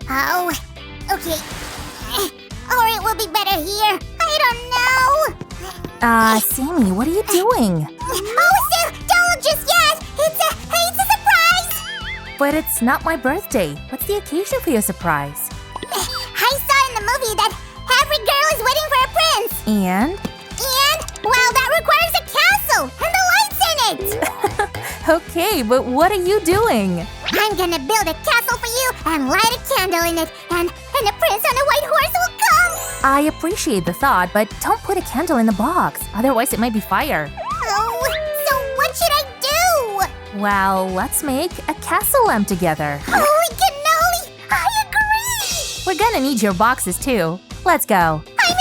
Oh, okay. Or it will be better here. I don't know. Sammy, what are you doing? Oh, Sue, don't look just yet. It's a surprise. But it's not my birthday. What's the occasion for your surprise? I saw in the movie that every girl is waiting for a prince. And? Well, that requires a castle and the lights in it. Okay, but what are you doing? I'm gonna build a castle for you and light a candle in it, and a prince on a white horse will come. I appreciate the thought, but don't put a candle in the box. Otherwise, it might be fire. Oh, so what should I do? Well, let's make a castle lamp together. Holy cannoli! I agree! We're gonna need your boxes too. Let's go. I'm in!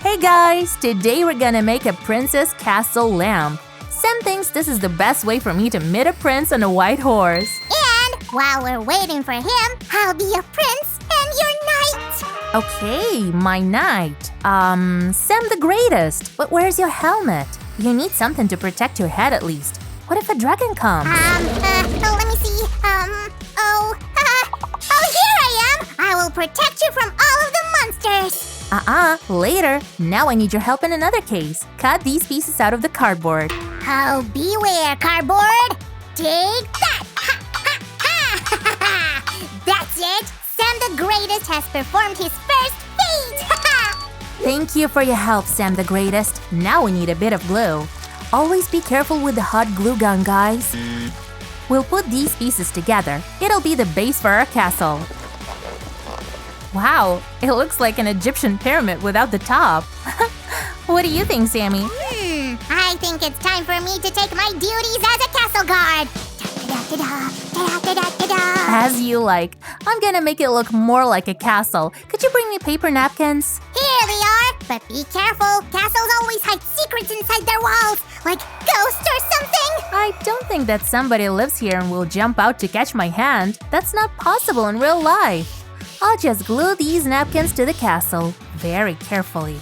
Hey guys! Today we're gonna make a princess castle lamp. Sam thinks this is the best way for me to meet a prince on a white horse. And while we're waiting for him, I'll be your prince and your knight. Okay, my knight. Sam the greatest. But where's your helmet? You need something to protect your head at least. What if a dragon comes? Let me see. Here I am. I will protect you from all of the monsters. Later. Now I need your help in another case. Cut these pieces out of the cardboard. Oh, beware, cardboard. Take that. Ha, ha, ha. That's it. Sam the Greatest has performed his first feat. Thank you for your help, Sam the Greatest. Now we need a bit of glue. Always be careful with the hot glue gun, guys. We'll put these pieces together. It'll be the base for our castle. Wow, it looks like an Egyptian pyramid without the top. What do you think, Sammy? I think it's time for me to take my duties as a castle guard. As you like. I'm gonna make it look more like a castle. Could you bring me paper napkins? Here they are, but be careful. Castles always hide secrets inside their walls, like ghosts or something. I don't think that somebody lives here and will jump out to catch my hand. That's not possible in real life. I'll just glue these napkins to the castle, very carefully.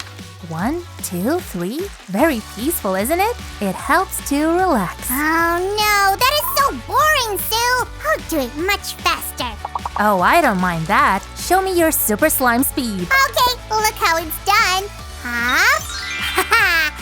1, 2, 3. Very peaceful, isn't it? It helps to relax. Oh no, that is so boring, Sue. I'll do it much faster. Oh, I don't mind that. Show me your super slime speed. Okay, look how it's done. Hop, hop.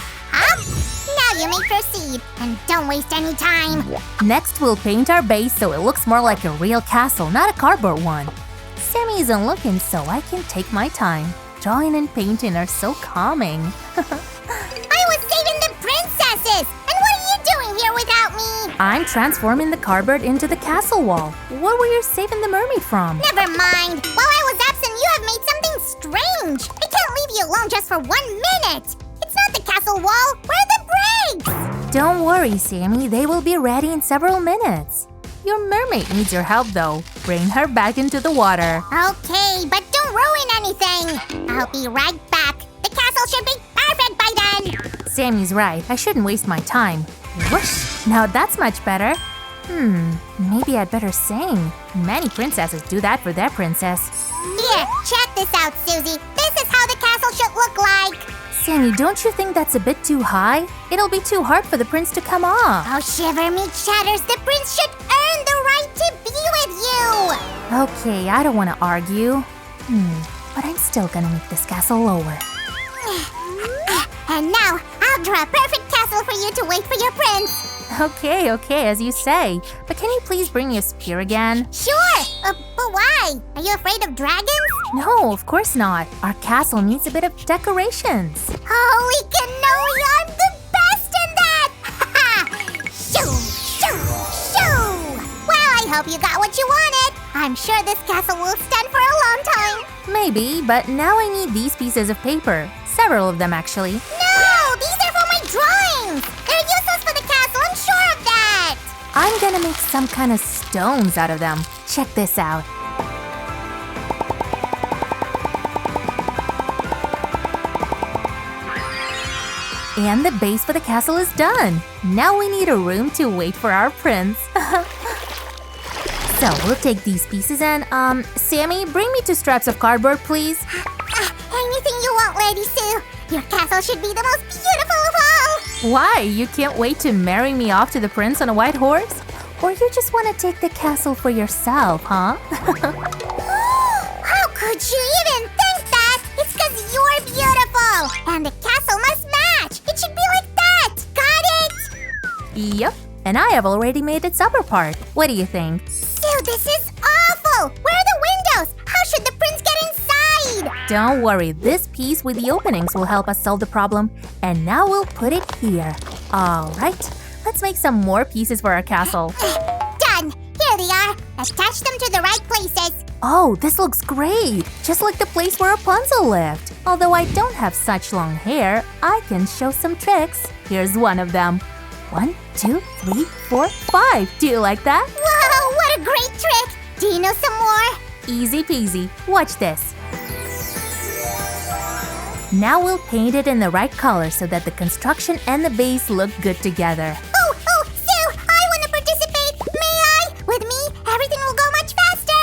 Now you may proceed, and don't waste any time. Next, we'll paint our base so it looks more like a real castle, not a cardboard one. Sammy isn't looking, so I can take my time. Drawing and painting are so calming. I was saving the princesses! And what are you doing here without me? I'm transforming the cardboard into the castle wall. What were you saving the mermaid from? Never mind. While I was absent, you have made something strange. I can't leave you alone just for 1 minute. It's not the castle wall. Where are the bricks? Don't worry, Sammy. They will be ready in several minutes. Your mermaid needs your help, though. Bring her back into the water. Okay, but don't ruin anything. I'll be right back. The castle should be perfect by then. Sammy's right. I shouldn't waste my time. Whoosh! Now that's much better. Maybe I'd better sing. Many princesses do that for their princess. Here, check this out, Susie. This is how the castle should look like. Sammy, don't you think that's a bit too high? It'll be too hard for the prince to come off. Oh, shiver me chatters. The prince should earn the right to be with you. Okay, I don't want to argue. But I'm still gonna make this castle lower. And now, I'll draw a perfect castle for you to wait for your prince. Okay, as you say. But can you please bring me a spear again? Sure, but why? Are you afraid of dragons? No, of course not. Our castle needs a bit of decorations. Holy cannoli, I'm the best in that! Shoo, shoo, shoo! Well, I hope you got what you wanted. I'm sure this castle will stand for a long time. Maybe, but now I need these pieces of paper. Several of them, actually. No! These are for my drawings! They're useless for the castle, I'm sure of that! I'm gonna make some kind of stones out of them. Check this out. And the base for the castle is done. Now we need a room to wait for our prince. So we'll take these pieces and, Sammy, bring me 2 straps of cardboard, please. Anything you want, Lady Sue. Your castle should be the most beautiful of all. Why? You can't wait to marry me off to the prince on a white horse? Or you just want to take the castle for yourself, huh? How could you even think that? It's because you're beautiful, and the castle must match. It should be like that. Got it? Yep, and I have already made its upper part. What do you think? Sue, this is awful. Where are the windows? How should the prince get inside? Don't worry, this piece with the openings will help us solve the problem. And now we'll put it here. All right, let's make some more pieces for our castle. Done. Here they are. Attach them to the right places. Oh, this looks great! Just like the place where Rapunzel lived. Although I don't have such long hair, I can show some tricks. Here's one of them. 1, 2, 3, 4, 5. Do you like that? Whoa, what a great trick. Do you know some more? Easy peasy. Watch this. Now we'll paint it in the right color so that the construction and the base look good together. Oh, Sue, I want to participate. May I? With me, everything will go much faster.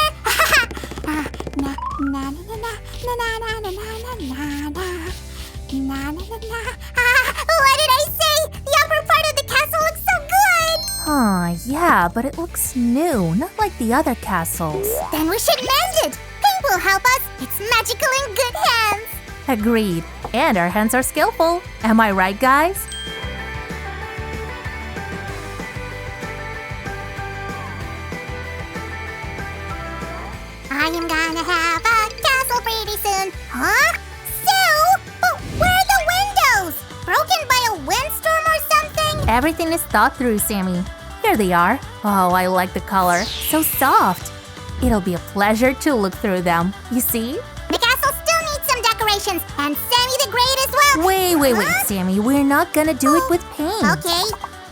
What did I say? The upper part of the castle looks so good. Yeah, but it looks new, not like the other castles. Then we should mend it. Paint will help us. It's magical in good hands. Agreed. And our hands are skillful. Am I right, guys? I am gonna have a castle pretty soon. Huh? Sue? But where are the windows? Broken by a windstorm or something? Everything is thought through, Sammy. Here they are. Oh, I like the color. So soft. It'll be a pleasure to look through them. You see? The castle still needs some decorations, and Sammy the Great as well. Wait, Huh? Sammy. We're not gonna do it with paint. Okay.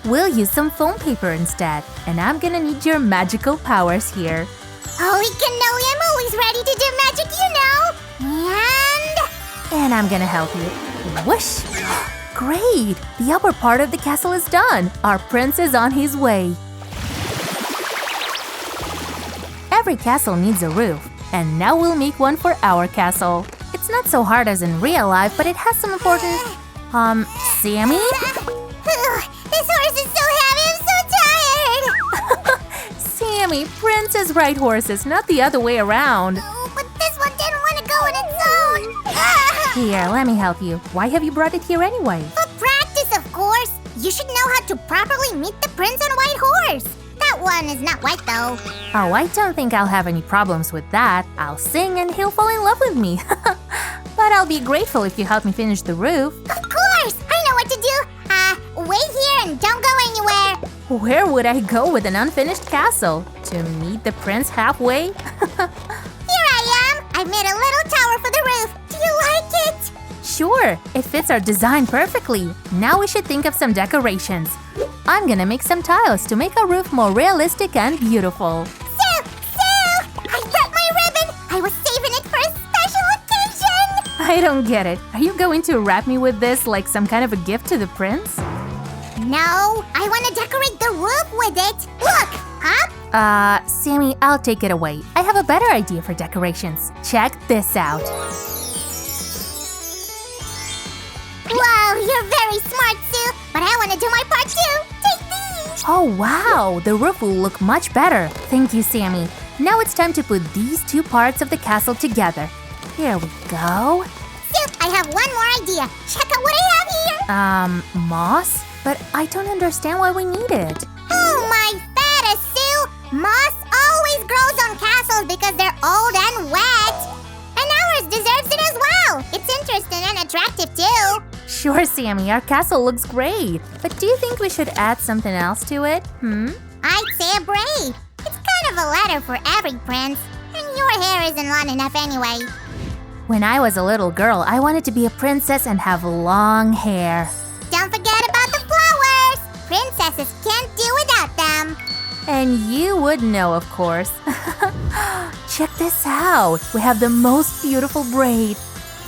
We'll use some foam paper instead. And I'm gonna need your magical powers here. Holy cannoli, I'm always ready to do magic, you know. And I'm gonna help you. Whoosh! Great! The upper part of the castle is done. Our prince is on his way. Every castle needs a roof. And now we'll make one for our castle. It's not so hard as in real life, but it has some important… Sammy? This horse is so heavy, I'm so tired. Sammy, princes ride horses, not the other way around. Oh, but this one didn't want to go on its own. Here, let me help you. Why have you brought it here anyway? For practice, of course. You should know how to properly meet the prince on a white horse. That one is not white, though. Oh, I don't think I'll have any problems with that. I'll sing and he'll fall in love with me. But I'll be grateful if you help me finish the roof. Of course! I know what to do. Wait here and don't go anywhere. Where would I go with an unfinished castle? To meet the prince halfway? Here I am. I've made a little tower for the roof. Do you like it? Sure, it fits our design perfectly. Now we should think of some decorations. I'm gonna make some tiles to make our roof more realistic and beautiful. Sue! I brought my ribbon. I was saving it for a special occasion. I don't get it. Are you going to wrap me with this like some kind of a gift to the prince? No, I want to decorate the roof with it. Look, up. Sammy, I'll take it away. I have a better idea for decorations. Check this out. Wow, you're very smart, Sue. But I want to do my part too. Take these. Oh, wow! The roof will look much better. Thank you, Sammy. Now it's time to put these two parts of the castle together. Here we go. Sue, I have one more idea. Check out what I have here. Moss? But I don't understand why we need it. Oh, my fattest, Sue. Moss always grows on castles because they're old and wet. And ours deserves it as well. It's interesting and attractive too. Sure, Sammy, our castle looks great. But do you think we should add something else to it? I'd say a braid. It's kind of a letter for every prince. And your hair isn't long enough anyway. When I was a little girl, I wanted to be a princess and have long hair. Don't forget about the flowers. Princesses can't do without them. And you would know, of course. Check this out. We have the most beautiful braid.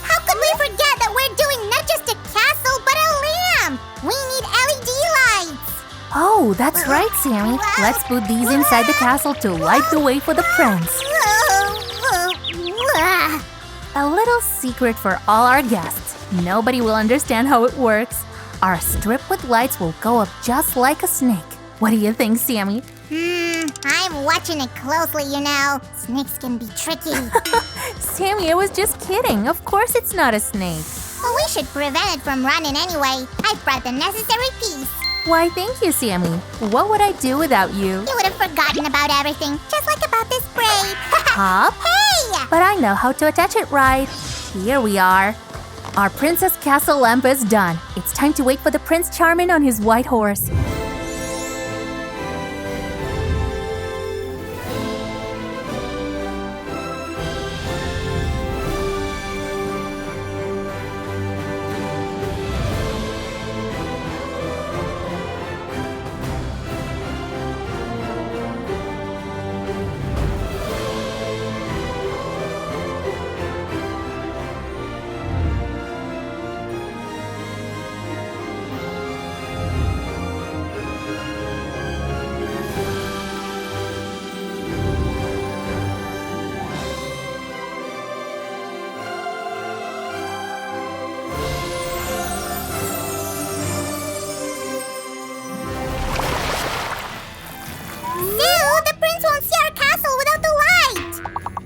How could we forget that we're doing not just a castle, but a lamp? We need LED lights. Oh, that's right, Sammy. Let's put these inside the castle to light the way for the prince. A little secret for all our guests. Nobody will understand how it works. Our strip with lights will go up just like a snake. What do you think, Sammy? I'm watching it closely, you know. Snakes can be tricky. Sammy, I was just kidding. Of course it's not a snake. Well, we should prevent it from running anyway. I've brought the necessary piece. Why, thank you, Sammy. What would I do without you? You would have forgotten about everything, just like about this braid. Hop? Hey! But I know how to attach it right. Here we are. Our princess castle lamp is done. It's time to wait for the Prince Charming on his white horse.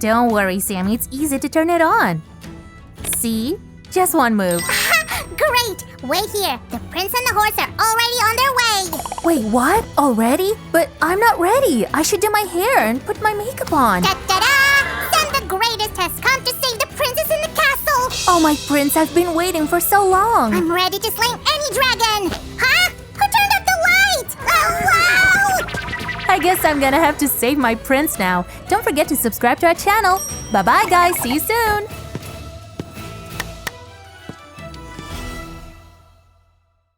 Don't worry, Sammy. It's easy to turn it on. See? Just one move. Great! Wait here. The prince and the horse are already on their way. Wait, what? Already? But I'm not ready. I should do my hair and put my makeup on. Da-da-da! Then the greatest has come to save the princess in the castle. Oh, my prince, I've been waiting for so long. I'm ready to slay any dragon. Huh? Who turned up the light? Oh, wow! I guess I'm gonna have to save my prince now. Don't forget to subscribe to our channel. Bye-bye, guys. See you soon.